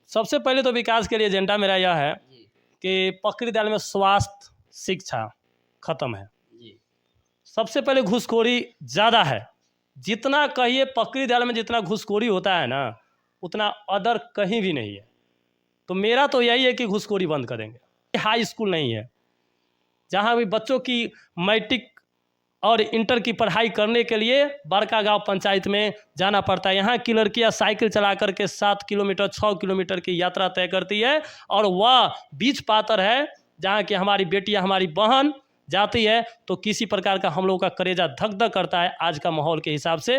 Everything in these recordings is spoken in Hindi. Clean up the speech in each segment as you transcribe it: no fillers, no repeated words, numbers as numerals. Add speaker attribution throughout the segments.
Speaker 1: सबसे पहले तो विकास के लिए एजेंडा मेरा यह है कि पकड़ी विद्यालय में स्वास्थ्य शिक्षा खत्म है। सबसे पहले घूसखोरी ज़्यादा है। जितना कहिए पकड़ी विद्यालय में जितना घूसखोरी होता है ना, उतना अदर कहीं भी नहीं है। तो मेरा तो यही है कि घूसखोरी बंद करेंगे। हाई स्कूल नहीं है जहाँ भी बच्चों की मैट्रिक और इंटर की पढ़ाई करने के लिए बड़का गांव पंचायत में जाना पड़ता है। यहाँ की लड़कियाँ साइकिल चला करके 7 किलोमीटर 6 किलोमीटर की यात्रा तय करती है, और वह बीच पातर है जहाँ की हमारी बेटियाँ हमारी बहन जाती है तो किसी प्रकार का हम लोगों का कलेजा धक धक करता है। आज का माहौल के हिसाब से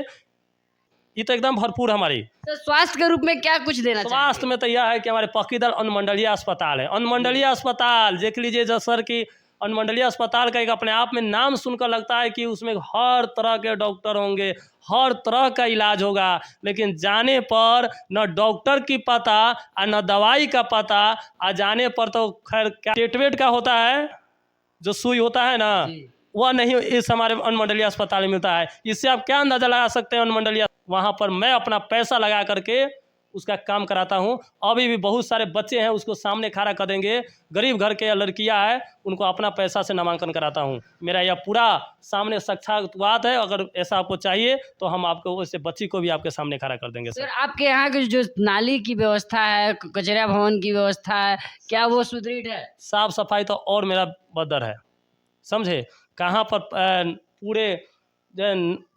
Speaker 1: ये तो एकदम भरपूर हमारी।
Speaker 2: तो स्वास्थ्य के रूप में क्या कुछ देना
Speaker 1: स्वास्थ्य में तो यह है कि हमारे पक्कीदल अनुमंडलीय अस्पताल है। अनुमंडलीय अस्पताल देख लीजिए जो सर की अनुमंडलीय अस्पताल का एक अपने आप में नाम सुनकर लगता है कि उसमें हर तरह के डॉक्टर होंगे, हर तरह का इलाज होगा, लेकिन जाने पर न डॉक्टर की पता और न दवाई का पता। आ जाने पर तो खैर क्या टेटवेट का होता है, जो सुई होता है ना, वह नहीं इस हमारे अनुमंडलीय अस्पताल में मिलता है। इससे आप क्या अंदाजा लगा सकते हैं अनुमंडलीय, वहाँ पर मैं अपना पैसा लगा करके उसका काम कराता हूँ। अभी भी बहुत सारे बच्चे हैं उसको सामने खड़ा कर देंगे, गरीब घर के लड़कियां हैं, उनको अपना पैसा से नामांकन कराता हूँ। मेरा यह पूरा सामने साक्षात्कार है। अगर ऐसा आपको चाहिए तो हम आपको वैसे बच्ची को भी आपके सामने खड़ा कर देंगे।
Speaker 2: सर आपके यहाँ की जो नाली की व्यवस्था है, कचरा भवन की व्यवस्था है, क्या वो सुदृढ़ है?
Speaker 1: साफ सफाई तो और मेरा बदर है, समझे। कहाँ पर पूरे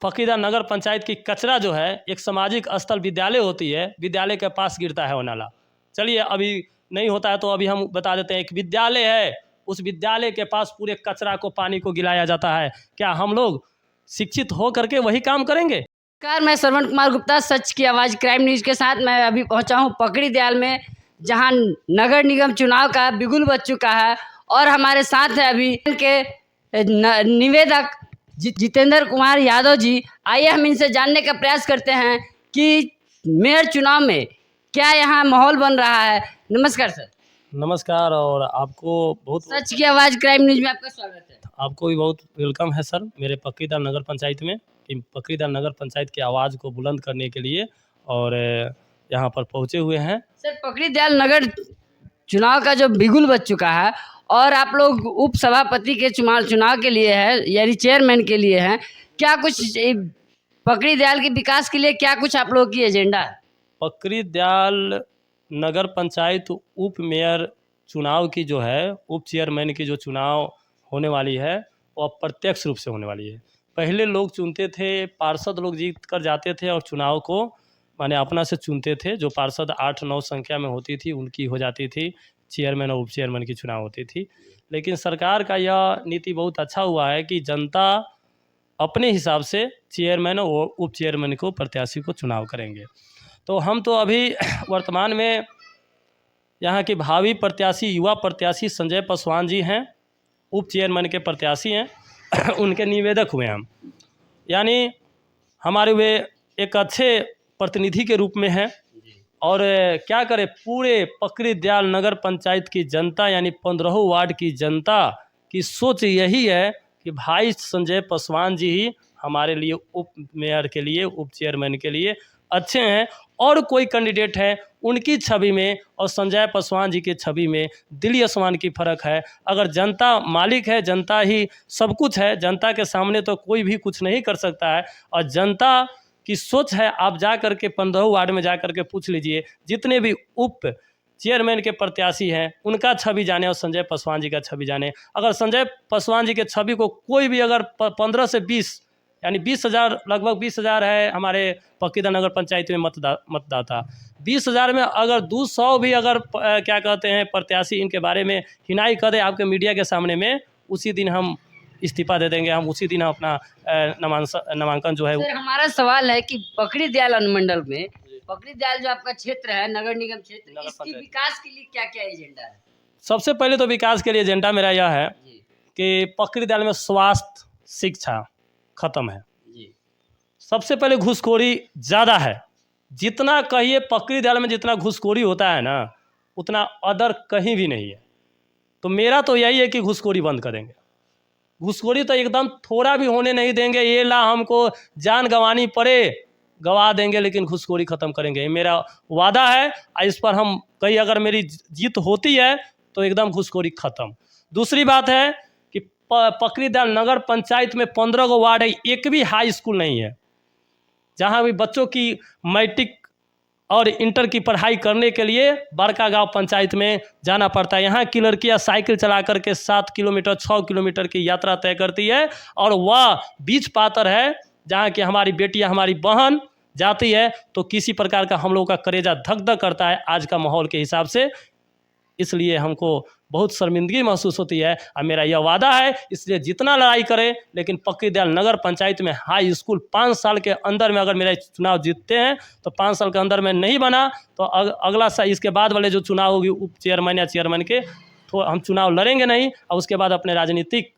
Speaker 1: फकीदा नगर पंचायत की कचरा जो है एक सामाजिक स्थल विद्यालय होती है, विद्यालय के पास गिरता है वो नाला। चलिए अभी नहीं होता है तो अभी हम बता देते हैं, एक विद्यालय है, उस विद्यालय के पास पूरे कचरा को पानी को गिराया जाता है। क्या हम लोग शिक्षित हो करके वही काम करेंगे?
Speaker 2: नमस्कार, मैं श्रवण कुमार गुप्ता, सच की आवाज़ क्राइम न्यूज़ के साथ मैं अभी पहुंचा हूं पकड़ी दयाल में, जहां नगर निगम चुनाव का बिगुल बज चुका है। और हमारे साथ है अभी के निवेदक जितेंद्र कुमार यादव जी। आइए हम इनसे जानने का प्रयास करते हैं कि मेयर चुनाव में क्या यहाँ माहौल बन रहा है। नमस्कार सर।
Speaker 1: नमस्कार, और आपको बहुत
Speaker 2: सच की आवाज़ क्राइम न्यूज़ में आपका स्वागत है।
Speaker 1: आपको भी बहुत वेलकम है सर मेरे पक्कीदार नगर पंचायत में, कि पक्कीदार नगर पंचायत की आवाज़ को बुलंद करने के लिए और यहाँ पर पहुँचे हुए हैं।
Speaker 2: सर पकड़ी दयाल नगर चुनाव का जो बिगुल बज चुका है और आप लोग उप सभापति के चुनाव के लिए है, यानी चेयरमैन के लिए हैं, क्या कुछ पकड़ी दयाल के विकास के लिए क्या कुछ आप लोगों की एजेंडा है?
Speaker 1: पकड़ी दयाल नगर पंचायत उप मेयर चुनाव की जो है, उप चेयरमैन की जो चुनाव होने वाली है वो अप्रत्यक्ष रूप से होने वाली है। पहले लोग चुनते थे, पार्षद लोग जीत कर जाते थे और चुनाव को माने अपना से चुनते थे। जो पार्षद 8-9 संख्या में होती थी उनकी हो जाती थी, चेयरमैन और उप चेयरमैन की चुनाव होती थी। लेकिन सरकार का यह नीति बहुत अच्छा हुआ है कि जनता अपने हिसाब से चेयरमैन और उप चेयरमैन को प्रत्याशी को चुनाव करेंगे। तो हम तो अभी वर्तमान में यहाँ के भावी प्रत्याशी, युवा प्रत्याशी संजय पासवान जी हैं, उप चेयरमैन के प्रत्याशी हैं उनके निवेदक हुए हम, यानी हमारे वे एक अच्छे प्रतिनिधि के रूप में हैं। और क्या करें, पूरे पकड़ी दयाल नगर पंचायत की जनता यानी 15 वार्ड की जनता की सोच यही है कि भाई संजय पासवान जी ही हमारे लिए उप मेयर के लिए, उप चेयरमैन के लिए अच्छे हैं। और कोई कैंडिडेट है उनकी छवि में और संजय पासवान जी की छवि में दिल्ली आसमान की फ़र्क है। अगर जनता मालिक है, जनता ही सब कुछ है, जनता के सामने तो कोई भी कुछ नहीं कर सकता है। और जनता की सोच है, आप जा कर के 15 वार्ड में जा कर के पूछ लीजिए, जितने भी उप चेयरमैन के प्रत्याशी हैं उनका छवि जाने और संजय पासवान जी का छवि जाने। अगर संजय पासवान जी के छवि को कोई भी अगर 15 से 20 यानी 20,000, लगभग 20,000 है हमारे पक्कीदा नगर पंचायत में मतदाता, 20,000 में अगर 200 भी अगर क्या कहते हैं प्रत्याशी इनके बारे में हिनाई कर दे आपके मीडिया के सामने में, उसी दिन हम इस्तीफा दे देंगे। हम उसी दिन अपना नामांकन जो है।
Speaker 2: सर हमारा सवाल है कि पकड़ी दयाल अनुमंडल में, पकड़ी दयाल जो आपका क्षेत्र है, नगर निगम क्षेत्र, इसकी विकास के लिए क्या क्या एजेंडा है? सबसे
Speaker 1: पहले तो विकास के लिए एजेंडा मेरा यह है कि पकड़ी दयाल में स्वास्थ्य शिक्षा खत्म है। सबसे पहले घूसखोरी ज़्यादा है। जितना कहिए पकड़ी दयाल में जितना घूसखोरी होता है ना, उतना अदर कहीं भी नहीं है। तो मेरा तो यही है कि घूसखोरी बंद करेंगे। घूसखोरी तो एकदम थोड़ा भी होने नहीं देंगे। ये ला हमको जान गंवानी पड़े, गवा देंगे लेकिन घूसखोरी ख़त्म करेंगे, ये मेरा वादा है। इस पर हम कहीं अगर मेरी जीत होती है तो एकदम घूसखोरी ख़त्म। दूसरी बात है कि पकड़ी दयाल नगर पंचायत में 15 गो वार्ड है, एक भी हाई स्कूल नहीं है जहाँ भी बच्चों की मैट्रिक और इंटर की पढ़ाई करने के लिए बड़का गांव पंचायत में जाना पड़ता है। यहाँ की लड़कियाँ साइकिल चला करके 7 किलोमीटर 6 किलोमीटर की यात्रा तय करती है, और वह बीच पातर है जहाँ की हमारी बेटियाँ हमारी बहन जाती है तो किसी प्रकार का हम लोग का कलेजा धक धक करता है आज का माहौल के हिसाब से। इसलिए हमको बहुत शर्मिंदगी महसूस होती है, और मेरा यह वादा है इसलिए जितना लड़ाई करें लेकिन पकड़ी दयाल नगर पंचायत में हाई स्कूल 5 साल के अंदर में, अगर मेरा चुनाव जीतते हैं तो 5 साल के अंदर में नहीं बना तो अगला साल इसके बाद वाले जो चुनाव होगी उप चेयरमैन या चेयरमैन के, तो हम चुनाव लड़ेंगे नहीं और उसके बाद अपने राजनीतिक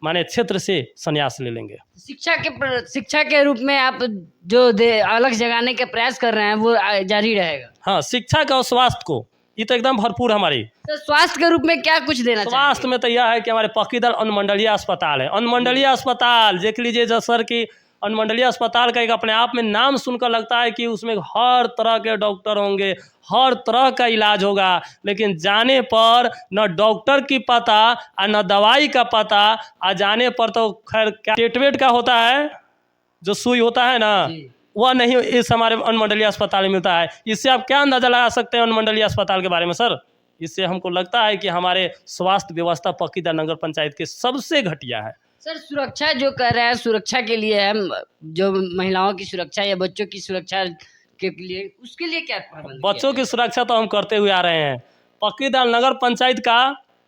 Speaker 1: माने क्षेत्र से संन्यास ले लेंगे।
Speaker 2: शिक्षा के रूप में आप जो अलग जगाने के प्रयास कर रहे हैं वो जारी रहेगा?
Speaker 1: हाँ, शिक्षा का और स्वास्थ्य को ये तो एकदम भरपूर हमारी।
Speaker 2: तो स्वास्थ्य के रूप में क्या कुछ देना चाहिए?
Speaker 1: स्वास्थ्य में तो यह है कि हमारे पकड़ी दयाल अनुमंडलीय अस्पताल है। अनुमंडलीय अस्पताल देख लीजिए, जो सर की अनुमंडलीय अस्पताल का एक अपने आप में नाम सुनकर लगता है कि उसमें हर तरह के डॉक्टर होंगे, हर तरह का इलाज होगा, लेकिन जाने पर न डॉक्टर की पता और न दवाई का पता, आ जाने पर तो खैर क्या टेटवेट का होता है जो सुई होता है ना, वह नहीं इस हमारे अनुमंडलीय अस्पताल में मिलता है। इससे आप क्या अंदाज़ा लगा सकते हैं अनुमंडलीय अस्पताल के बारे में सर? इससे हमको लगता है कि हमारे स्वास्थ्य व्यवस्था पकड़ी दयाल नगर पंचायत के सबसे घटिया है।
Speaker 2: सर, सुरक्षा जो कर रहे हैं, सुरक्षा के लिए है, जो महिलाओं की सुरक्षा या बच्चों की सुरक्षा के लिए, उसके लिए क्या प्रबंध?
Speaker 1: बच्चों की सुरक्षा तो हम करते हुए आ रहे हैं। पकड़ी दयाल नगर पंचायत का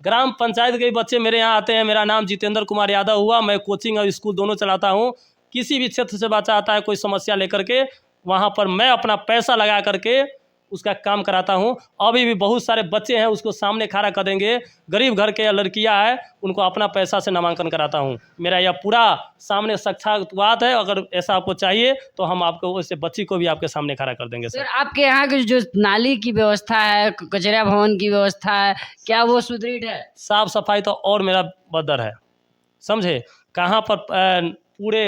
Speaker 1: ग्राम पंचायत के बच्चे मेरे यहाँ आते हैं। मेरा नाम जितेंद्र कुमार यादव हुआ, मैं कोचिंग और स्कूल दोनों चलाता हूँ। किसी भी क्षेत्र से बच्चा आता है कोई समस्या लेकर के, वहाँ पर मैं अपना पैसा लगा करके उसका काम कराता हूँ। अभी भी बहुत सारे बच्चे हैं उसको सामने खड़ा कर देंगे, गरीब घर के लड़कियाँ हैं उनको अपना पैसा से नामांकन कराता हूँ। मेरा यह पूरा सामने साक्षात्कार है, अगर ऐसा आपको चाहिए तो हम आपको उससे बच्ची को भी आपके सामने खड़ा कर देंगे।
Speaker 2: सर, आपके यहाँ की जो नाली की व्यवस्था है, कचरा भवन की व्यवस्था है, क्या वो सुदृढ़ है?
Speaker 1: साफ सफाई तो और मेरा बदर है, समझे। कहाँ पर पूरे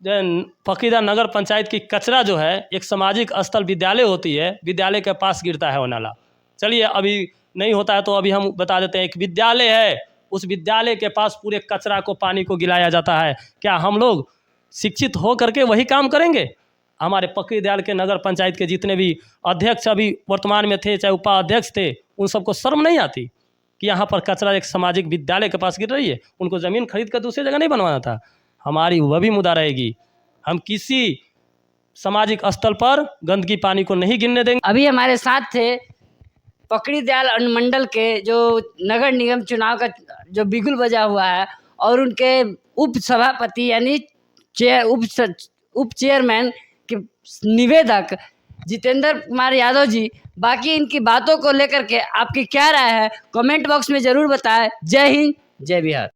Speaker 1: पकड़ी दयाल नगर पंचायत की कचरा जो है एक सामाजिक स्थल विद्यालय होती है, विद्यालय के पास गिरता है वो नाला। चलिए अभी नहीं होता है तो अभी हम बता देते हैं, एक विद्यालय है, उस विद्यालय के पास पूरे कचरा को पानी को गिराया जाता है। क्या हम लोग शिक्षित हो करके वही काम करेंगे? हमारे पकड़ी दयाल के नगर पंचायत के जितने भी अध्यक्ष अभी वर्तमान में थे, चाहे उपाध्यक्ष थे, उन सबको शर्म नहीं आती कि यहाँ पर कचरा एक सामाजिक विद्यालय के पास गिर रही है? उनको ज़मीन खरीद कर दूसरी जगह नहीं बनवाना था? हमारी वह भी मुद्दा रहेगी। हम किसी सामाजिक स्थल पर गंदगी पानी को नहीं गिरने देंगे।
Speaker 2: अभी हमारे साथ थे पकड़ी दयाल अनुमंडल के जो नगर निगम चुनाव का जो बिगुल बजा हुआ है, और उनके उप सभापति यानी उप चेयरमैन के निवेदक जितेंद्र कुमार यादव जी। बाकी इनकी बातों को लेकर के आपकी क्या राय है कमेंट बॉक्स में ज़रूर बताएं। जय हिंद, जय बिहार।